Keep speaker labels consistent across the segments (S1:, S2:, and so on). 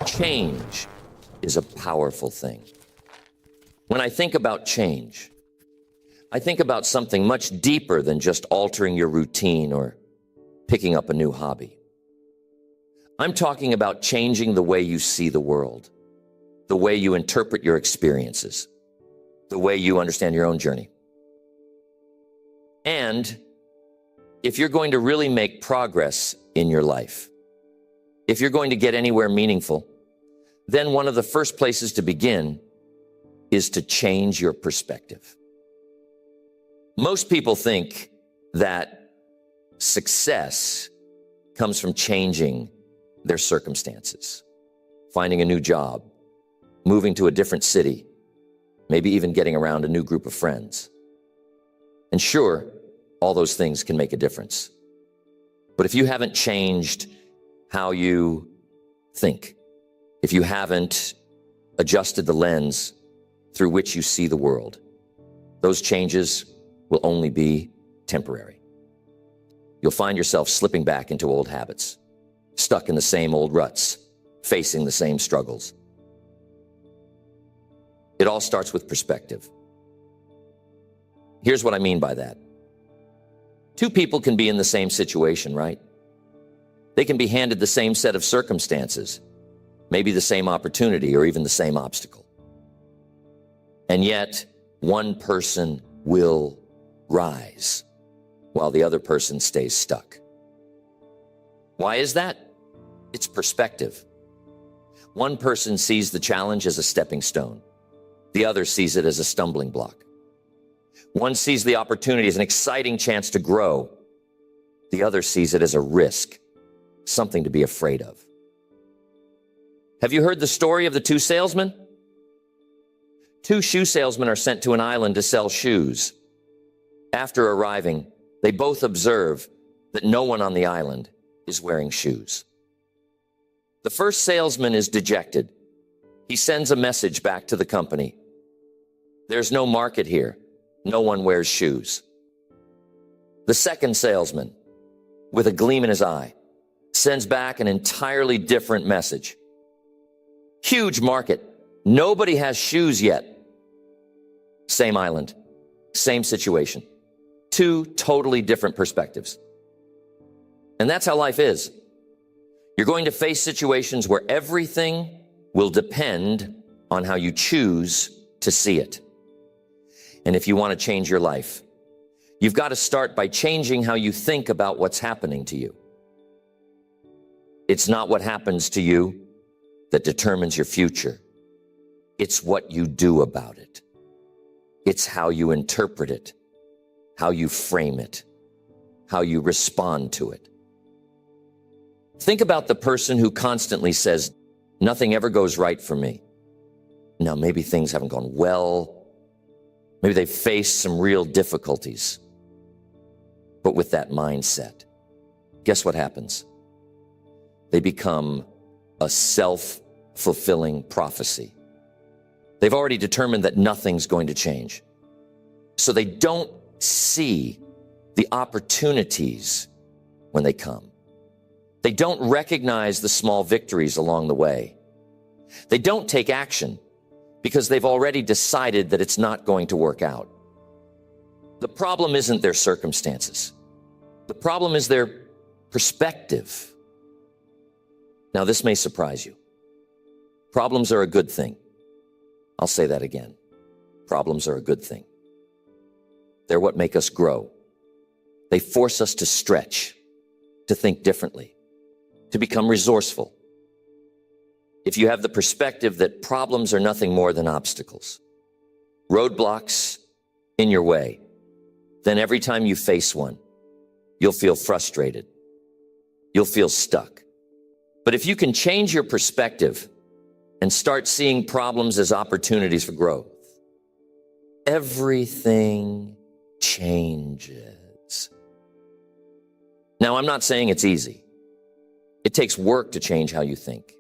S1: Change is a powerful thing. When I think about change, I think about something much deeper than just altering your routine or picking up a new hobby. I'm talking about changing the way you see the world, the way you interpret your experiences, the way you understand your own journey. And if you're going to really make progress in your life, if you're going to get anywhere meaningful, then one of the first places to begin is to change your perspective. Most people think that success comes from changing their circumstances, finding a new job, moving to a different city, maybe even getting around a new group of friends. And sure, all those things can make a difference. But if you haven't changed how you think, if you haven't adjusted the lens through which you see the world, those changes will only be temporary. You'll find yourself slipping back into old habits, stuck in the same old ruts, facing the same struggles. It all starts with perspective. Here's what I mean by that. Two people can be in the same situation, right? They can be handed the same set of circumstances, maybe the same opportunity or even the same obstacle. And yet, one person will rise while the other person stays stuck. Why is that? It's perspective. One person sees the challenge as a stepping stone. The other sees it as a stumbling block. One sees the opportunity as an exciting chance to grow. The other sees it as a risk, something to be afraid of. Have you heard the story of the two salesmen? Two shoe salesmen are sent to an island to sell shoes. After arriving, they both observe that no one on the island is wearing shoes. The first salesman is dejected. He sends a message back to the company. There's no market here. No one wears shoes. The second salesman, with a gleam in his eye, sends back an entirely different message. Huge market. Nobody has shoes yet. Same island, same situation. Two totally different perspectives. And that's how life is. You're going to face situations where everything will depend on how you choose to see it. And if you want to change your life, you've got to start by changing how you think about what's happening to you. It's not what happens to you that determines your future. It's what you do about it. It's how you interpret it, how you frame it, how you respond to it. Think about the person who constantly says, nothing ever goes right for me. Now, maybe things haven't gone well. Maybe they've faced some real difficulties. But with that mindset, guess what happens? They become a self-fulfilling prophecy. They've already determined that nothing's going to change. So they don't see the opportunities when they come. They don't recognize the small victories along the way. They don't take action because they've already decided that it's not going to work out. The problem isn't their circumstances. The problem is their perspective. Now, this may surprise you. Problems are a good thing. I'll say that again. Problems are a good thing. They're what make us grow. They force us to stretch, to think differently, to become resourceful. If you have the perspective that problems are nothing more than obstacles, roadblocks in your way, then every time you face one, you'll feel frustrated. You'll feel stuck. But if you can change your perspective and start seeing problems as opportunities for growth, everything changes. Now, I'm not saying it's easy. It takes work to change how you think,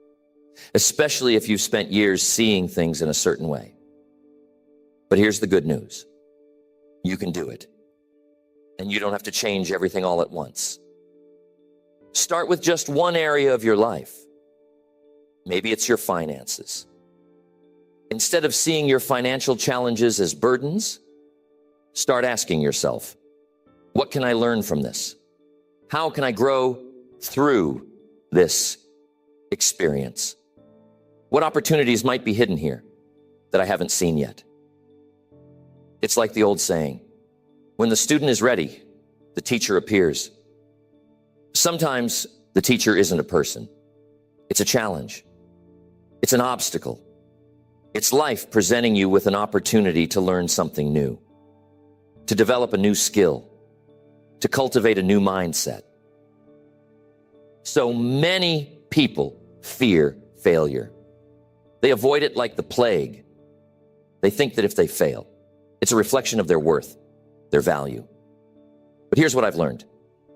S1: especially if you've spent years seeing things in a certain way. But here's the good news. You can do it. And you don't have to change everything all at once. Start with just one area of your life. Maybe it's your finances. Instead of seeing your financial challenges as burdens, start asking yourself, what can I learn from this? How can I grow through this experience? What opportunities might be hidden here that I haven't seen yet? It's like the old saying, when the student is ready, the teacher appears. Sometimes the teacher isn't a person. It's a challenge. It's an obstacle. It's life presenting you with an opportunity to learn something new, to develop a new skill, to cultivate a new mindset. So many people fear failure. They avoid it like the plague. They think that if they fail, it's a reflection of their worth, their value. But here's what I've learned.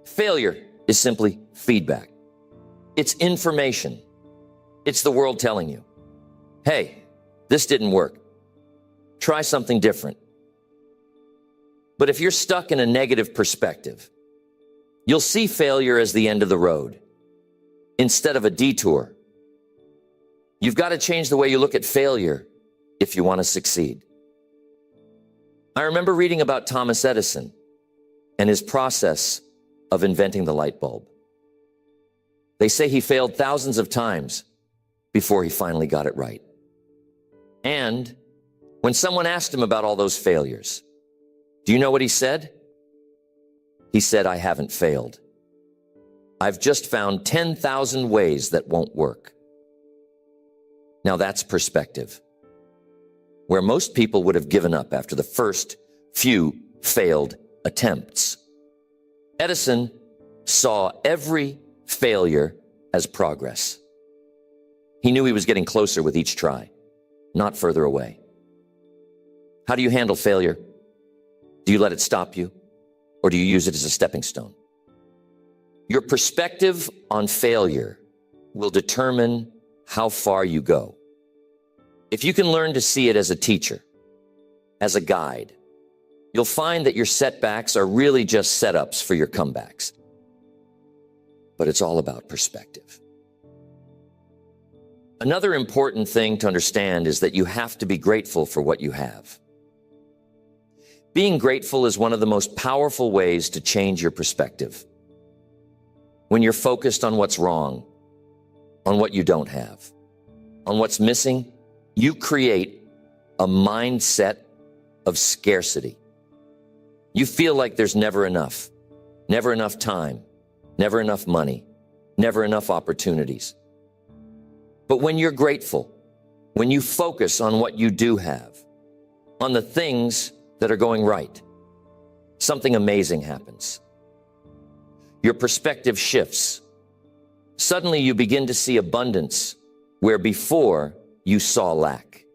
S1: Failure is simply feedback. It's information. It's the world telling you, hey, this didn't work. Try something different. But if you're stuck in a negative perspective, you'll see failure as the end of the road instead of a detour. You've got to change the way you look at failure if you want to succeed. I remember reading about Thomas Edison and his process of inventing the light bulb. They say he failed thousands of times before he finally got it right. And when someone asked him about all those failures, do you know what he said? He said, I haven't failed. I've just found 10,000 ways that won't work. Now that's perspective. Where most people would have given up after the first few failed attempts, Edison saw every failure as progress. He knew he was getting closer with each try, not further away. How do you handle failure? Do you let it stop you, or do you use it as a stepping stone? Your perspective on failure will determine how far you go. If you can learn to see it as a teacher, as a guide, you'll find that your setbacks are really just setups for your comebacks. But it's all about perspective. Another important thing to understand is that you have to be grateful for what you have. Being grateful is one of the most powerful ways to change your perspective. When you're focused on what's wrong, on what you don't have, on what's missing, you create a mindset of scarcity. You feel like there's never enough time, never enough money, never enough opportunities. But when you're grateful, when you focus on what you do have, on the things that are going right, something amazing happens. Your perspective shifts. Suddenly you begin to see abundance where before you saw lack.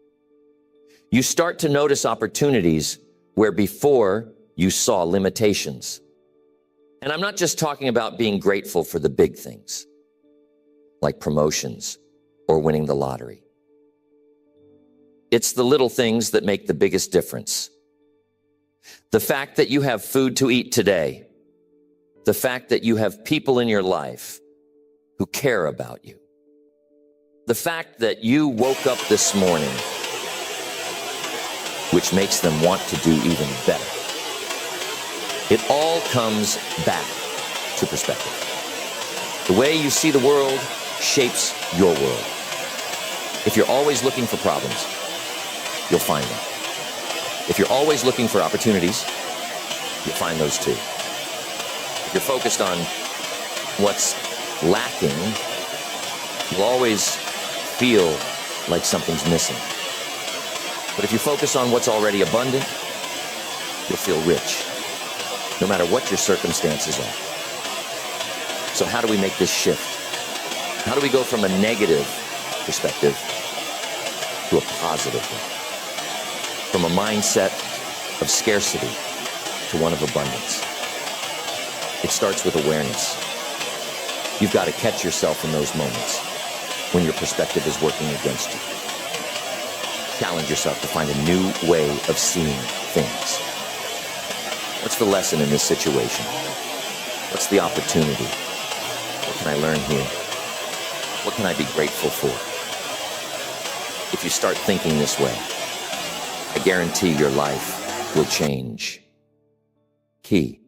S1: You start to notice opportunities where before you saw limitations. And I'm not just talking about being grateful for the big things, like promotions or winning the lottery. It's the little things that make the biggest difference. The fact that you have food to eat today, the fact that you have people in your life who care about you, the fact that you woke up this morning, which makes them want to do even better. It all comes back to perspective. The way you see the world shapes your world. If you're always looking for problems, you'll find them. If you're always looking for opportunities, you'll find those too. If you're focused on what's lacking, you'll always feel like something's missing. But if you focus on what's already abundant, you'll feel rich, no matter what your circumstances are. So how do we make this shift? How do we go from a negative perspective to a positive one? From a mindset of scarcity to one of abundance. It starts with awareness. You've got to catch yourself in those moments when your perspective is working against you. Challenge yourself to find a new way of seeing things. What's the lesson in this situation? What's the opportunity? What can I learn here? What can I be grateful for? if you start thinking this way. I guarantee your life will change. Key.